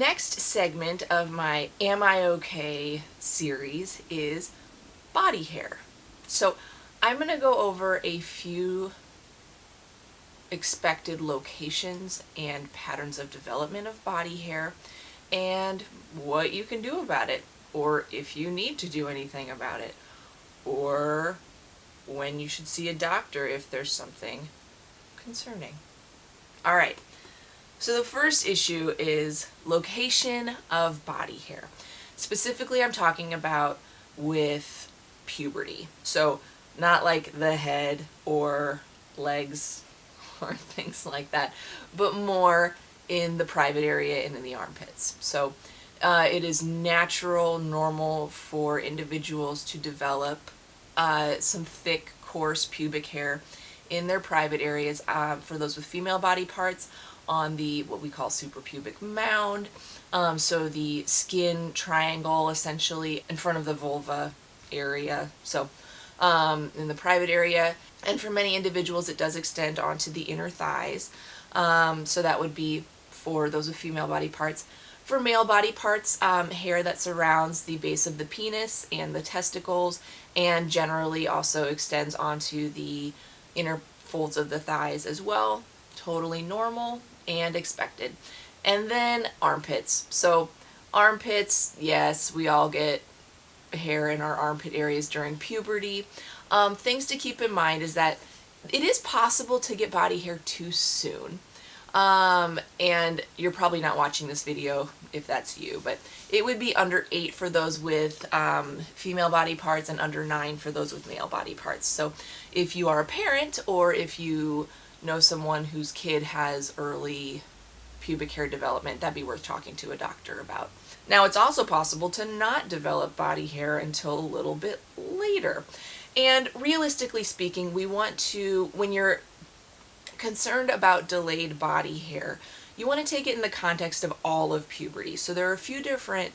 next segment of my Am I Okay series is body hair. So I'm going to go over a few expected locations and patterns of development of body hair and what you can do about it, or if you need to do anything about it, or when you should see a doctor if there's something concerning. All right, so the first issue is location of body hair. Specifically, I'm talking about with puberty. So not like the head or legs or things like that, but more in the private area and in the armpits. So it is natural, normal for individuals to develop some thick, coarse pubic hair in their private areas. For those with female body parts, on the what we call suprapubic mound, so the skin triangle essentially in front of the vulva area. So in the private area, and for many individuals it does extend onto the inner thighs. So that would be for those with female body parts. For male body parts, hair that surrounds the base of the penis and the testicles, and generally also extends onto the inner folds of the thighs as well. Totally normal and expected. And then armpits. So armpits, yes, we all get hair in our armpit areas during puberty. Things to keep in mind is that it is possible to get body hair too soon. And you're probably not watching this video if that's you, but it would be under 8 for those with female body parts and under 9 for those with male body parts. So if you are a parent, or if you know someone whose kid has early pubic hair development, that'd be worth talking to a doctor about. Now, it's also possible to not develop body hair until a little bit later. And realistically speaking, we want to, when you're concerned about delayed body hair, you want to take it in the context of all of puberty. So there are a few different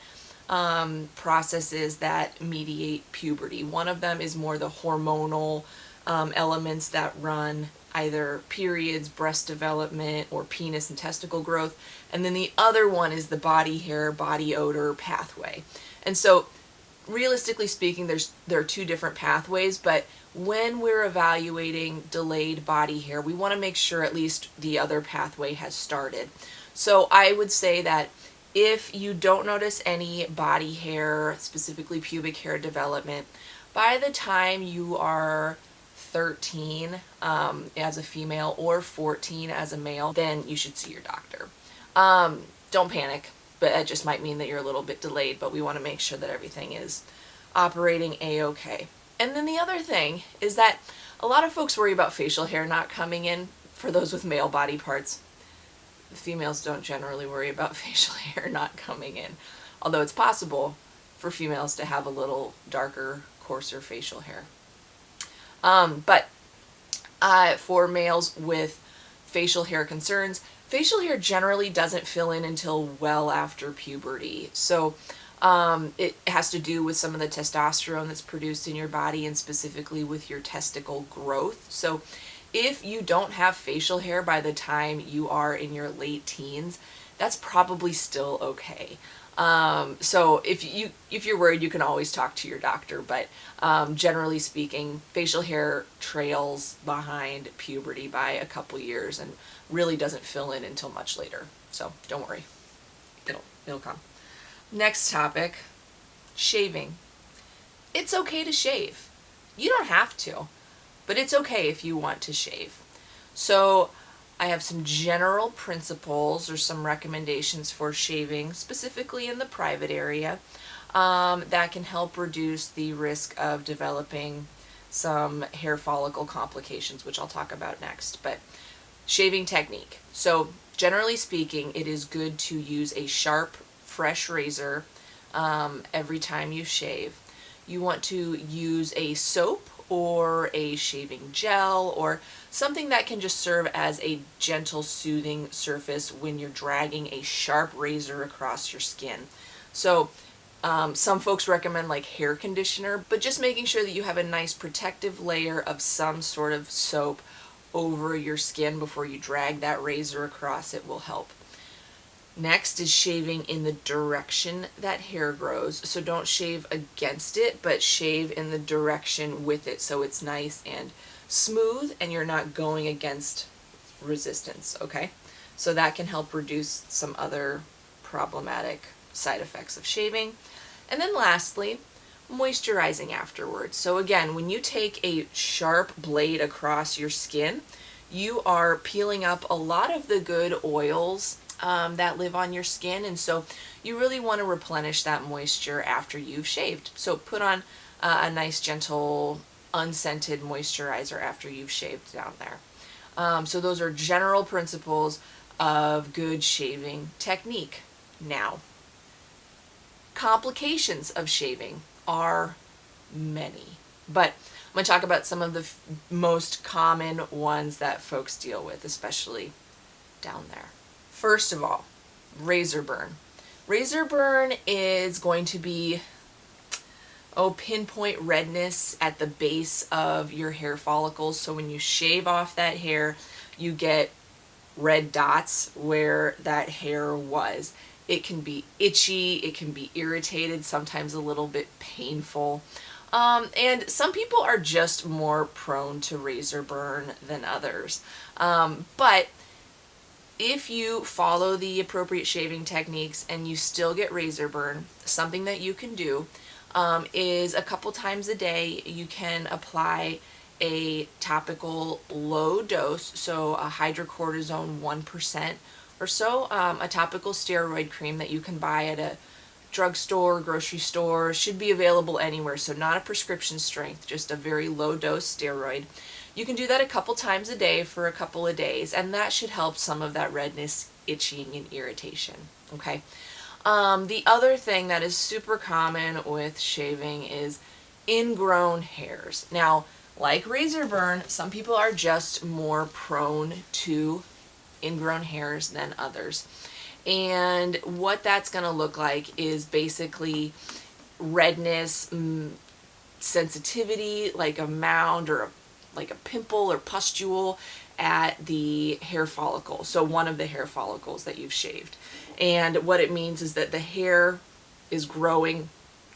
processes that mediate puberty. One of them is more the hormonal elements that run either periods, breast development, or penis and testicle growth. And then the other one is the body hair, body odor pathway. And so realistically speaking, there are two different pathways, but when we're evaluating delayed body hair, we want to make sure at least the other pathway has started. So I would say that if you don't notice any body hair, specifically pubic hair development, by the time you are 13 as a female or 14 as a male, then you should see your doctor. Don't panic, but that just might mean that you're a little bit delayed, but we want to make sure that everything is operating a-okay. And then the other thing is that a lot of folks worry about facial hair not coming in for those with male body parts. Females don't generally worry about facial hair not coming in, although it's possible for females to have a little darker, coarser facial hair. But for males with facial hair concerns, facial hair generally doesn't fill in until well after puberty. So it has to do with some of the testosterone that's produced in your body, and specifically with your testicle growth. So if you don't have facial hair by the time you are in your late teens, that's probably still okay. So if you're worried, you can always talk to your doctor, but generally speaking, facial hair trails behind puberty by a couple years and really doesn't fill in until much later. So don't worry, it'll come. Next topic, shaving. It's okay to shave. You don't have to, but it's okay if you want to shave. So I have some general principles or some recommendations for shaving, specifically in the private area, that can help reduce the risk of developing some hair follicle complications, which I'll talk about next. But shaving technique. So generally speaking, it is good to use a sharp, fresh razor every time you shave. You want to use a soap or a shaving gel or something that can just serve as a gentle, soothing surface when you're dragging a sharp razor across your skin. So some folks recommend like hair conditioner, but just making sure that you have a nice protective layer of some sort of soap over your skin before you drag that razor across it will help. Next is shaving in the direction that hair grows. So don't shave against it, but shave in the direction with it so it's nice and smooth and you're not going against resistance, okay? So that can help reduce some other problematic side effects of shaving. And then lastly, moisturizing afterwards. So again, when you take a sharp blade across your skin, you are peeling up a lot of the good oils that live on your skin, and so you really want to replenish that moisture after you've shaved. So put on a nice gentle unscented moisturizer after you've shaved down there. So those are general principles of good shaving technique. Now, complications of shaving are many, but I'm going to talk about some of the most common ones that folks deal with, especially down there. First of all, razor burn. Razor burn is going to be pinpoint redness at the base of your hair follicles. So when you shave off that hair, you get red dots where that hair was. It can be itchy, it can be irritated, sometimes a little bit painful. And some people are just more prone to razor burn than others. But if you follow the appropriate shaving techniques and you still get razor burn, something that you can do is a couple times a day you can apply a topical low dose, so a hydrocortisone 1% or so, a topical steroid cream that you can buy at a drugstore, grocery store, should be available anywhere, so not a prescription strength, just a very low dose steroid. You can do that a couple times a day for a couple of days, and that should help some of that redness, itching, and irritation, okay? The other thing that is super common with shaving is ingrown hairs. Now, like razor burn, some people are just more prone to ingrown hairs than others. And what that's going to look like is basically redness, sensitivity, like a mound or like a pimple or pustule at the hair follicle, so one of the hair follicles that you've shaved. And what it means is that the hair is growing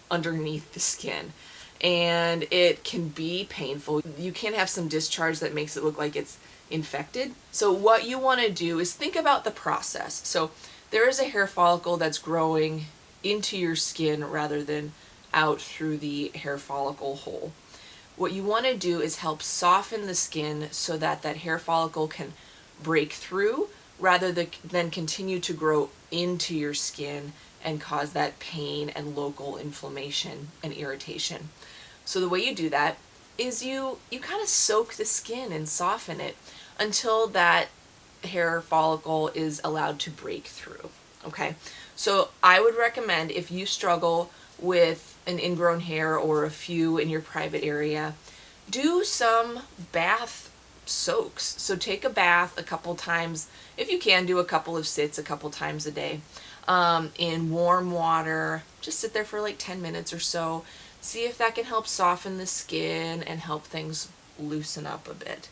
underneath the skin, and it can be painful. You can have some discharge that makes it look like it's infected. So what you want to do is think about the process. So there is a hair follicle that's growing into your skin rather than out through the hair follicle hole. What you want to do is help soften the skin so that that hair follicle can break through rather than continue to grow into your skin and cause that pain and local inflammation and irritation. So the way you do that is you kind of soak the skin and soften it until that hair follicle is allowed to break through, okay? So I would recommend, if you struggle with an ingrown hair or a few in your private area, do some bath soaks. So take a bath a couple times, if you can, do a couple of sits a couple times a day in warm water. Just sit there for like 10 minutes or so. See if that can help soften the skin and help things loosen up a bit.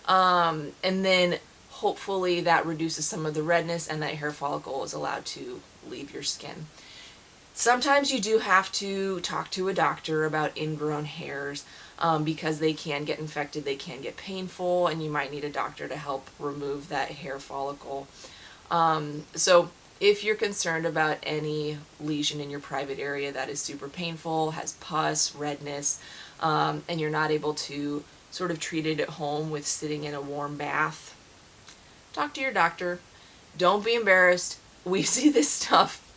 And then hopefully that reduces some of the redness and that hair follicle is allowed to leave your skin. Sometimes you do have to talk to a doctor about ingrown hairs because they can get infected, they can get painful, and you might need a doctor to help remove that hair follicle. So if you're concerned about any lesion in your private area that is super painful, has pus, redness, and you're not able to sort of treat it at home with sitting in a warm bath, talk to your doctor. Don't be embarrassed. We see this stuff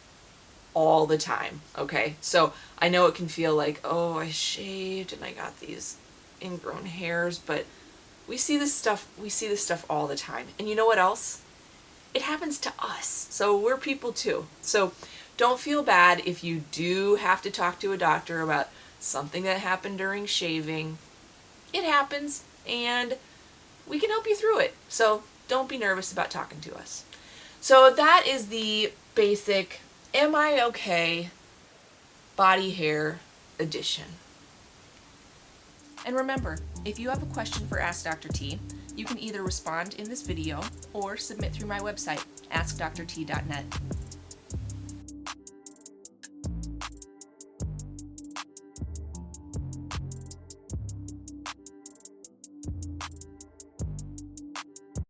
all the time, okay? So I know it can feel like, oh, I shaved and I got these ingrown hairs, but we see this stuff all the time. And you know what else? It happens to us. So we're people too. So don't feel bad if you do have to talk to a doctor about something that happened during shaving. It happens, and we can help you through it. So don't be nervous about talking to us. So that is the basic Am I Okay body hair edition. And remember, if you have a question for Ask Dr. T, you can either respond in this video or submit through my website, askdrt.net.